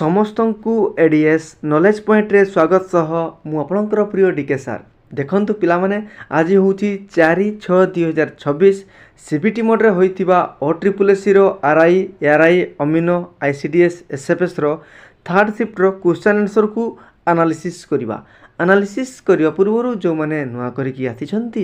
ସମସ୍ତଙ୍କୁ ADS knowledge point रे स्वागत सह मु आपणकर प्रिय डीके सार देखंतु पिलामाने आज होउची 4/6/2026 सीबीटी मोड रे होइतिबा OSSC रो आरआई एआरआई अमीनो आईसीडीएस एसएफएस रो थर्ड शिफ्ट रो क्वेश्चन आंसर को एनालिसिस करिया पूर्व जो मैंने नुआ करिकी आसिछंती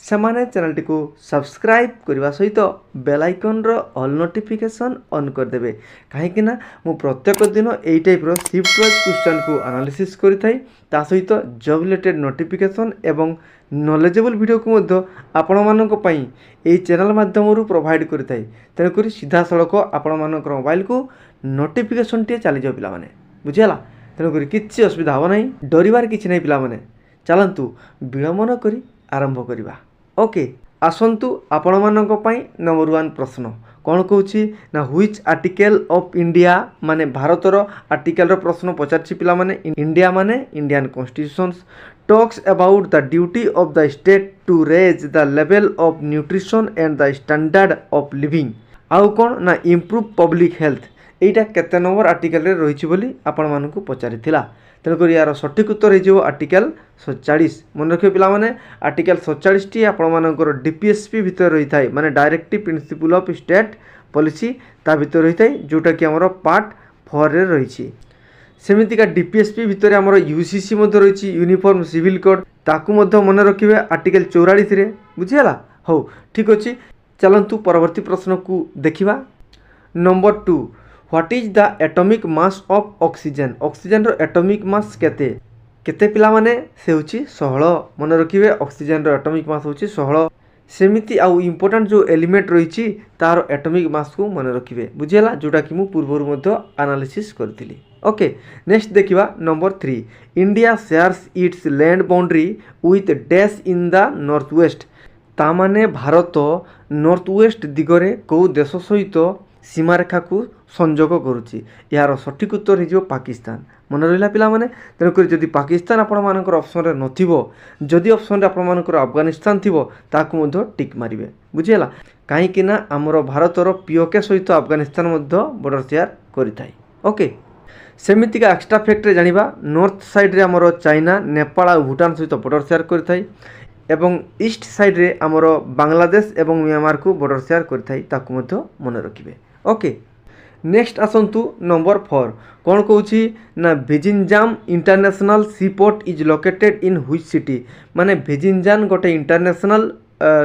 समाने चैनल टी को सब्सक्राइब करने सहित बेल आइकन रो ऑल नोटिफिकेशन ऑन कर देबे कहीं ना मु प्रत्येक दिन एई टाइप रो शिफ्ट वाइज क्वेश्चन को एनालिसिस करि थाई ता सहित जॉब रिलेटेड नोटिफिकेशन एवं नॉलेजेबल वीडियो को मध्य आपण मानक पई एई चैनल माध्यम रु प्रोवाइड करि थाई तेन करी सीधा सड़क आपण मानक मोबाइल को नोटिफिकेशन टे चली जाओ पिला माने बुझियाला तेणुक किसी असुविधा हम ना डरबार कि नहीं पिला माने चलतु विलम्बन करी आरंभ करवा ओके आसतु आपण मानक पई नंबर 1 प्रश्न कौन कहूँ ना व्हिच आर्टिकल ऑफ इंडिया माने भारतर आर्टिकल रो प्रश्न पचार पिला माने इंडिया माने Indian constitution talks about the duty of the state to raise the level of nutrition and the standard of living आउ कौन ना इम्प्रूव पब्लिक हेल्थ एटा केते नंबर आर्टिकल रे रही बोली आपण मानकु पचारि थिला तेणुक यार सठिक उत्तर हो आर्टिकल 47 मन रखिए पिला माने आर्टिकल 47 टी आपण मानकर डीपीएसपी भितर रही थाए माने directive principle of state policy ता भितर रही थाए जोटा कि हमर पार्ट 4 रे रही छी सेमितिका डीपीएसपी भितर हमर यूसीसी मध्ये रही छी यूनिफॉर्म सिविल कोड ताकू मध्ये मन रखिबे आर्टिकल 44 रे बुझियाला हो ठीक अछि चलंतु परवर्ती प्रश्न को देखिबा number 2 what is the atomic mass of oxygen oxygen रो एटॉमिक मास केते केते पिला माने से होची 16 मन रखिबे ऑक्सीजन रो एटॉमिक मास होची 16 सेमिति आउ इंपोर्टेंट जो एलिमेंट रहिची तार एटॉमिक मास को मन रखिबे बुझियला जोटा कि मु पूर्व मध्ये एनालिसिस करथिली ओके नेक्स्ट देखिबा number 3 India shares it's land boundary with dash in the north west ता माने भारत नॉर्थ वेस्ट दिगरे को देश सहित सीमारेखा को संजोग करुच्ची यार सठिक उत्तर हो पाकिस्तान मन रहा पिला माने तेणुक जदि पाकिस्तान आपण मानकर ऑप्शन रे नथिबो जदि ऑप्शन रे आपण मानकर अफगानिस्तान थिबो ताकू मध्य टिक मारिबे बुझियला काहे कि ना हमर भारतर पीओके सहित अफगानिस्तान मध्य बॉर्डर शेयर करिथाय ओके सेमितिका एक्स्ट्रा फैक्ट रे जानिबा नॉर्थ साइड रे हमर चाइना नेपाल और भूटान सहित बॉर्डर शेयर करिथाय एवं ईस्ट साइड रे हमर बांग्लादेश एवं म्यांमार को बॉर्डर शेयर करिथाय ताकू मध्य मन रखिबे ओके नेक्स्ट आसतु नंबर 4 कौन कहूँ ना भेजिनजाम international seaport is located in which city माने भेजिनजान गोटे इंटरनेशनल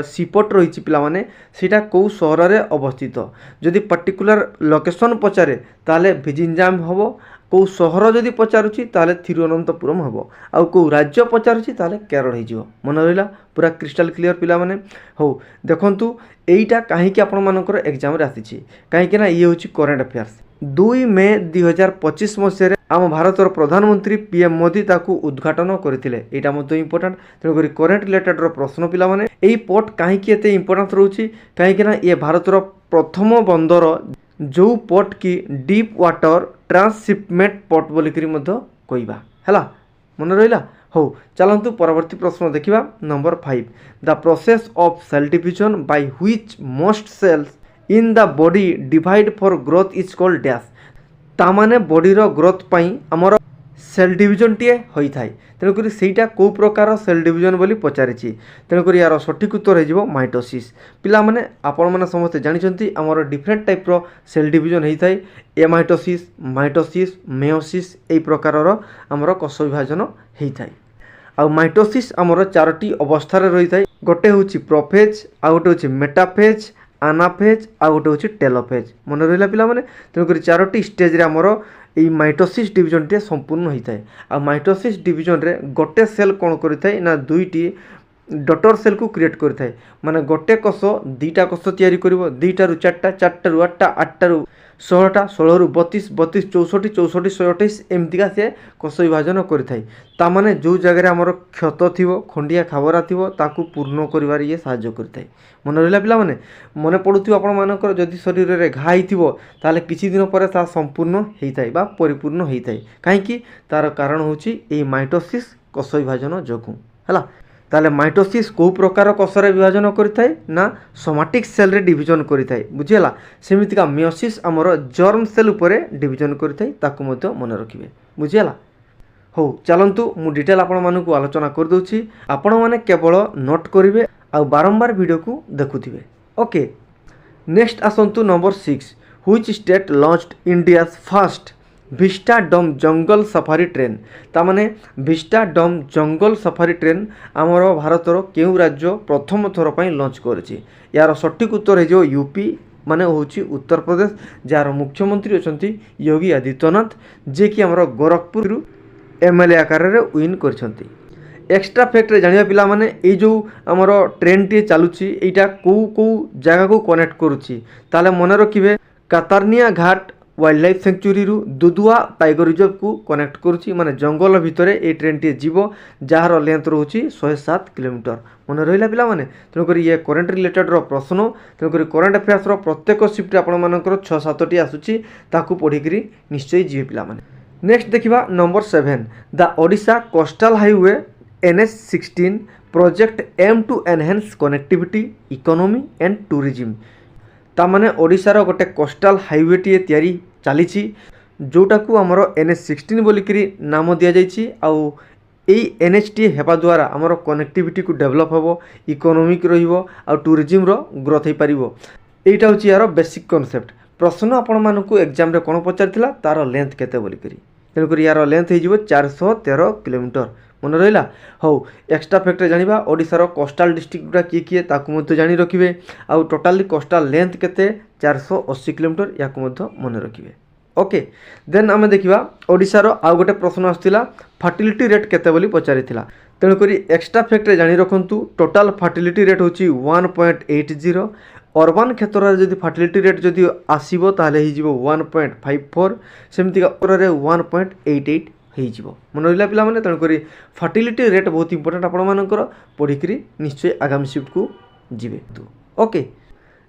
सीपोर्ट रही पिला माने सीटा कौ सहर रे अवस्थित जदि पर्टिकुलर लोकेशन पचारे ताले भेजिनजाम हबो कौ सहर जदि पचारुची ताले थिरुवनंतपुरम हबो आउ कौ राज्य पचारुची ताले केरल हो जिवो मन रहिला पूरा क्रिस्टल क्लियर पिला माने हो देखंतु एईटा काहेकि आपण मानकर एग्जाम रे आसीची काहेकि ना ये होची करंट अफेयर्स 2 मे 2025 मसिया आम भारतर प्रधानमंत्री पीएम मोदी ताकू उद्घाटन करथिले एटा मध्ये इंपोर्टेंट तेणु करी करंट रिलेटेड रो प्रश्न पिला माने एई पोर्ट काहेकि एते इंपोर्टेंट रहउची काहेकि ना ये भारतर प्रथम बंदर जो पोर्ट की डीप वाटर ट्रांसशिपमेंट पोर्ट बोली करी मध्ये कहबा हैला मन रहिला हो चलंतु परवर्ती प्रश्न देखिबा number 5 the process of cell division by which most cells in the body divide for growth is called dash ता माने बॉडी रो ग्रोथ पई हमर सेल डिविजन टिए होई थाई तेणु करी सेटा को प्रकार सेल डिविजन बोली पचारिछि तेणु करी यार सठिक उत्तर हो जिवो माइटोसिस पिला माने आपण माने समस्त जानिछंती हमर डिफरेंट टाइप रो सेल डिविजन हेई थाई एमाइटोसिस माइटोसिस मेयोसिस एई प्रकार रो हमर कोष विभाजन हेई थाई आ माइटोसिस हमर चारोटी अवस्था रे रही थाई गोटे होची प्रोफेज आ गोटे होची मेटाफेज आनाफेज आ गोटे होची टेलोफेज मन रहिला पिला माने तेणु करी चारोटी स्टेज रे हमर এই মাইটোसिस डिविजन टे संपूर्ण होता है आ माइटोसिस डिविजन रे गोटे सेल कौन करिथाय ना दुईटी डटर सेल को क्रिएट करिथाय माने गोटे कोष दुईटा कोष तैयारी करिवो दुईटा रु चारटा चारटा रु आठटा आठटा रु 16टा 16 रु 32 32 64 64 128 एमतिका से कोष विभाजन करिथाय ता माने जो जगह रे हमर क्षत थिवो खंडिया खाबरा थिवो ताकू पूर्ण करिवार ये सहाय्य करिथाय मन रहिला पिला माने मने पडुथिवो आपण मानकर जदि शरीर रे घा हिथिवो ताले किछि दिन परे ता संपूर्ण हेइथाय बा परिपूर्ण हेइथाय काहे कि तार कारण होची ए माइटोसिस कोष विभाजन जोगु हला ताले माइटोसिस को प्रकार कोषरे विभाजन करिथाय ना सोमाटिक सेल रे डिविजन करिथाय बुझिला। सेमितिका मियोसिस हमर जर्म सेल उपरे डिविजन करिथाय ताकू मध्य मन रखिबे बुझिला। हो चलंतु मु डिटेल आपण मानकु आलोचना कर दोछि, आपण माने केवल नोट करिवे आ बारंबार वीडियो को देखुथिबे। ओके नेक्स्ट आसंतु number 6 which state launched India's first vistadome jungle safari train. तामाने विस्टाडोम जंगल सफारी ट्रेन आमर भारतर केउ राज्य प्रथम थर पई लॉन्च करछि। यार सटीक उत्तर है जो यूपी माने होछि उत्तर प्रदेश, जार मुख्यमंत्री अछंती योगी आदित्यनाथ, जे कि हमर गोरखपुर एमएलए आकार रे विन करछंती। एक्स्ट्रा फैक्ट रे जानिया पिला माने ए जो हमर ट्रेन टी चालुछि एटा को जगह को कनेक्ट करूछि ताले मन रखिबे कातारनिया घाट वाइल्ड लाइफ सेंचुरी रु दुदुआ टाइगर रिजर्व को कनेक्ट करूछि। माने जंगल भितर ए ट्रेन टी जीवो जार लेंथ रहउछि 107 किलोमीटर। मन रहिला पिला माने तेणु करी ये करंट रिलेटेड रो प्रश्न, तेणु करी करंट अफेयर्स रो प्रत्येक शिफ्ट आपण मानकर 6-7 टी आसुछि ताकू पढी करी निश्चय जीवे पिला माने। नेक्स्ट देखिबा number 7 the Odisha coastal highway NH16 project aim to enhance connectivity economy and tourism. तामाने ओडिशार गोटे कोस्टल हाईवे टी तैयारी चली जोटा को आमर NH16 बोलिकी नाम दि जाइए। आउ NH टी हेबा द्वारा आमर कनेक्टिविटी को डेवलप हम, इकोनॉमिक रहिबो आ टूरिज्म रो ग्रोथ हो पारिबो। एटा होची यार बेसिक कांसेप्ट। प्रश्न आपण मानकु एग्जाम रे कोन पचारथिला तार लेंथ केते बोलिकी, तेणुक यार लेंथ हो 413 किलोमीटर। मन रहा हो एक्स्ट्रा फैक्ट जानिबा ओडिशार कोस्टल डिस्ट्रिक्ट गुडा किए ताकू मध्य जानी रखिबे। आउ टोटाली कोस्टल लेंथ केते 480 किलोमीटर याकू मध्य मन रखिबे। ओके देन आमे देखिबा ओडिशार आउ गोटे प्रश्न आस्थिला फर्टिलिटी रेट केते बोली पचारिथिला। तेणुक एक्स्ट्रा फैक्ट जानी रखंतु टोटाल फर्टिलिटी रेट होची 1.80। अर्बान क्षेत्र में जदि फर्टिलिटी रेट जदि आसीबो ताले ही जीवो 1.54, सेमती का रे 1.88 हो मन रहा पिला माने। तेणुक फर्टिलिटी रेट बहुत इंपोर्टेंट आपण मानकर पढ़ी निश्चय आगामी शिफ्ट को जीवे। ओके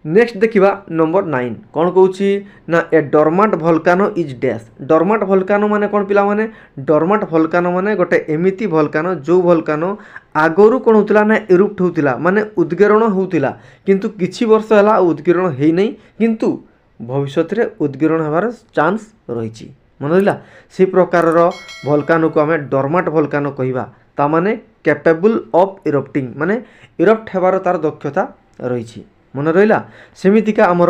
नेक्स्ट देखिबा नंबर 9 कौन कहूँ ना ए डोरमांट भोल्कानो इज डैश। डोरमांट भोल्कानो माने कौन पिला माने, डोरमांट भोल्कानो माने गोटे एमिति भोल्कानो जो भोल्कानो आगरू कौन होतिला ना इरुप्ट होतिला माने उद्गीरण होतिला, किंतु किछि वर्ष हला उद्गीरण हेई नै, किंतु भविष्यत रे उद्गीरण हेबार चांस रहिछि। मन रहा से प्रकार भोल्कानो को आम डोरमांट भोल्कानो कहवा, ता माने कैपेबल ऑफ इरप्टिंग माने इरप्ट हेबार तार दक्षता रही। मन रहा सेमितिका आमर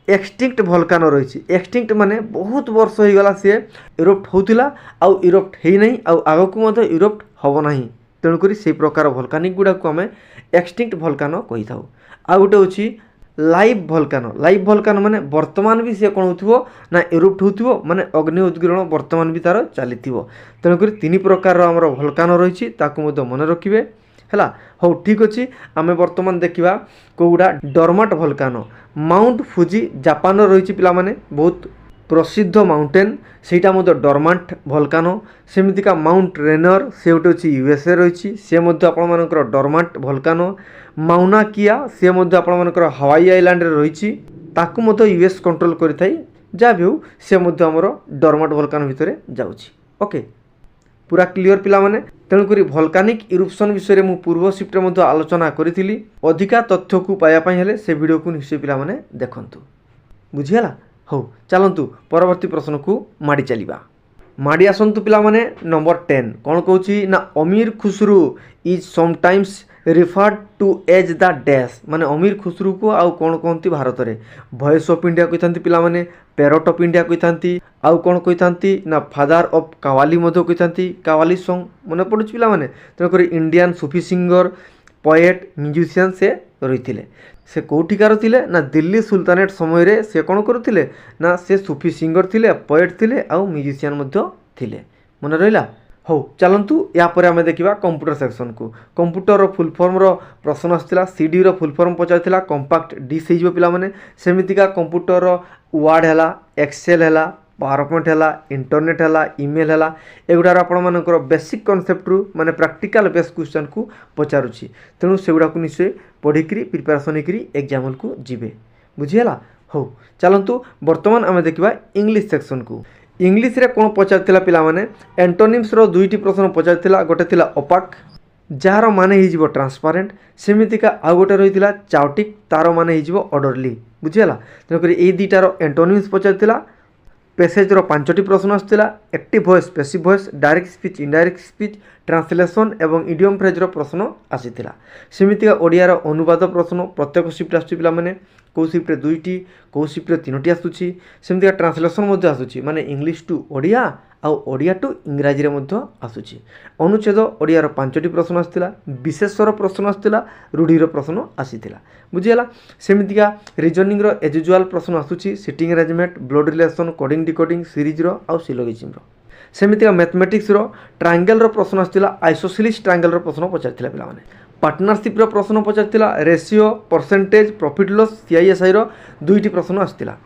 एक्सटिंक्ट भोल्कानो रही। एक्सटिंक्ट माने बहुत वर्ष हो गला सी इरप्ट होतिला आउ इरप्ट हेई नै आउ आगकू मध्य इरप्ट हबो नाही। तेणुक से प्रकार भोल्कानिक गुडा को आम एक्सटिंक्ट भोल्कानो कहि थाउ। आ गोटे होची लाइव भोल्कानो। लाइव भोल्कानो माने वर्तमान भी सी कौन हो ना इरुप्ट हो माने अग्नि उद्गीरण वर्तमान भी तार चली। तेणुक 3 प्रकार आमर भोल्कानो रही मन रखिए है। हो ठीक अच्छे आम बर्तमान देखा कौड़ा डोरमांट भोल्कानो। माउंट फुजी जापान रही पिला माने बहुत प्रसिद्ध माउंटेन सेटा मध्य डोरमांट भोल्कानो। सेमितिका माउंट रेनर से गोटे अच्छी USA रही सी आपर डोरमांट भोल्कानो। माउना किया सी आपर हवाई आइलैंड रही ताकू US कंट्रोल करें जहाँ भी हो सी आमर डोरमांट भोल्कानो भितर जाउछि। ओके पूरा क्लियर पिला माने। तेणुक भोल्कानिक इरुप्शन विषय में पूर्व शिफ्ट में आलोचना करी। अधिका तथ्य को पायापाई हेले से वीडियो को निश्चय पिला माने देखंतु बुझीगला। हो चलतु परवर्ती प्रश्न को माड़ी चलिबा। माड़ी आसंतु पिला माने नंबर 10 कौन कहूँ ना Amir Khusrau is sometimes referred to as the dash माने अमीर खुसरू को आउ कौन कहती भारत में वॉइस ऑफ इंडिया कहते पिला माने, पैरट ऑफ इंडिया कहते आउ कौन कहते ना फादर ऑफ कावाली कहते। कावाली सॉन्ग मन पड़ुछि पिला माने। तेणुक इंडियन सूफी सिंगर पोएट म्यूजिशियन से रही। से कौटिकार थिले ना दिल्ली सुल्तानेट समय रे से कौन करुथिले ना से सूफी सिंगर थिले, पोएट थिले आउ म्यूजिशियन मध्य थिले। मन रहिला। हो चलतु यापर आम देखा कंप्यूटर सेक्शन को। कंप्यूटर फुल फॉर्म रो प्रश्न आसाला। CD रो फुल फॉर्म पचार कंपैक्ट डिश हो पिला माने। सेमितिका कंप्यूटर वर्ड है, एक्सेल है, पावर पॉइंट है, इंटरनेट है, ईमेल है, एगुड़ार आपर बेसिक कॉन्सेप्ट रु माने प्रैक्टिकल बेस क्वेश्चन को पचारुछि। तेणु सेगुड़ा को निश्चय पढ़ी प्रिपेरेसन होकर एग्जाम को जीवे बुझीगला। हो चलतु बर्तमान आम देखा इंग्लिश सेक्शन को। इंग्लिश रे कौन पचार पिला माने एंटोनिम्स रो 2टी प्रश्न पचार गोटे थिला ओपाक जार मान हो ट्रांसपारेंट सेमितिका आउ गोटे रही चाउटिक तार मान हो ऑर्डरली बुझीगला। तेणुक ये दुटार एंटोनिम्स पचार पैसेजर 5टी प्रश्न आसाला active voice passive voice direct speech indirect speech translation एवं इडियम फ्रेजर प्रश्न आसीथिला। सेमितिका ओडियार अनुवाद प्रश्न प्रत्येक शिफ्ट आसुची पिला माने को शिफ्ट 2टी को शिफ्ट 3टी आसुची। सेमितिका ट्रांसलेशन मध्य आसुची माने इंग्लिश टू ओडिया आउ ओडिया टू इंग्राजी रे मध्य आसुची। अनुच्छेद ओडियार 5टी प्रश्न आसाला विशेषर प्रश्न आसाला रूढ़ीर प्रश्न आसीथिला बुझीगला। सेमितिका रिजनिंग रो एज यूजुअल प्रश्न आसुची sitting arrangement blood relation coding decoding series रो आउ सिलोगिज्म रो। सेमितिका मैथमेटिक्स रो ट्रायंगल रो प्रश्न आसाला आइसोसेलिस ट्रायंगल रो प्रश्न पचारथिला पिला माने। पार्टनरशिप रो प्रश्न पचारथिला ratio percentage profit loss CI SI रो 2टी प्रश्न आसाला।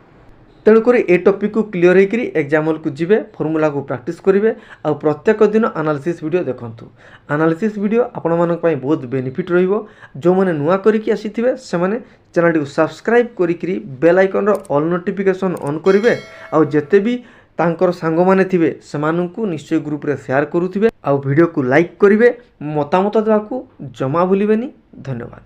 तेणुक ए टॉपिक को क्लीयर होकर एग्जाम हॉल को जीवे फॉर्मूला को प्रैक्टिस करेंगे और प्रत्येक दिन एनालिसिस वीडियो देखंतु। एनालिसिस वीडियो आपण मानक पई बहुत बेनिफिट रहिबो। जो माने नुआ करिकि आसीथिबे से माने चैनल को सब्सक्राइब करिकि बेल आइकन रो ऑल नोटिफिकेशन ऑन करिवे और जते भी तांकर सांग माने थिबे सेमानंकु निश्चय ग्रुप रे शेयर करूथिबे और वीडियो को लाइक करिवे मतामत देवाकू जमा भूलिबेनी। धन्यवाद।